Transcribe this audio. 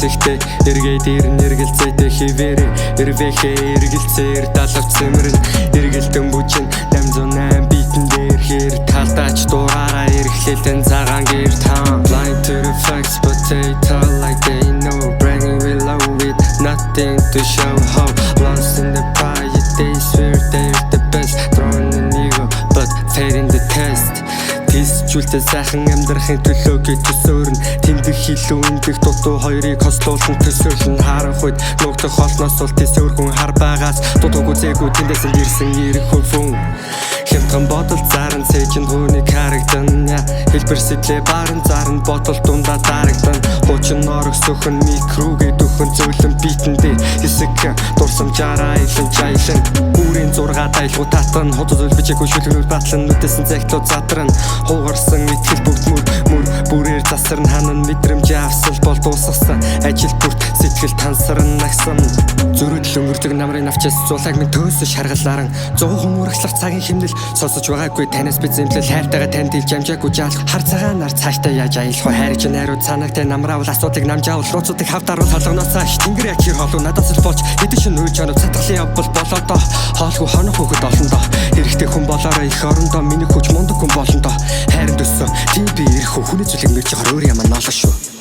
хэсэгтэй эргээд ирэн эргэлзээтэй хിവэрэ эрвэхээ эргэлзээр далав цэмрэн эргэлдэн бүчин 808 битэн дээр хэр талдаач дураараа эргэлэн цагаан гэр таан blind to the facts but they tell like they know bringing me low with nothing to show how lost in the pride they swear they're the best thrown in ego but failing the test Тэсчүүлтэй сайхан амьдрахын төлөө гэж төсөөрн тэмдэг хилүү эндэх дутуу хоёрыг хослуулсан төсөөлн харах үед нуугдах холноос бол тэсөөргөн хар байгаас дутууг үзээгүй тэндээс ирсэн ирэх хөвөн хямдхан бодол заран цээжин хөөнийг харагдан хэлбэр сэтлээ барын заран бодол дундаа дарагдан хуучин норог сөхөн микрогээ дөхөн зөөлөн битэндээ хэсэг дурсамжаараа илэн жаялан бүрийн 6 дайлгуу татан хотод үлбичээгүй шүлгэрүүд батлан нүдэсэн зэгтлүүд задран хугарсан итгэл бүгд мөр бүрээр засарн ханан мэдрэмж авсал бол дуусгасан ажил бүрт сэтгэл тансарн нагсан зөрөдөл өнгөрдөг намрын навчаас зулайг минь төөсөж шаргалааран 100 урагшлах цагийн хэмнэл сонсож байгаагүй танаас би зэмлэл хайртайгаа танд илж амжаагүй жаалах хар цагаанаар цааштай яаж аялах вэ хайрж найрууд санагтай намраавал асуудыг намжаавал лууцуудыг хавтааруул холгоноос аш тэнгэр яг хэр холуу надаас л болж хэдэн шин үйл чанав цатгалын явбал болоодоо хоолгүй хонох хөхөд олондоо хэрэгтэй хүн болоороо их орондоо миний хүч мундаг хүн болондоо хайранд өссөн тийм би ирэх хүний зүйлийг мэрж байгаа өөр юм аа ноолоо шүү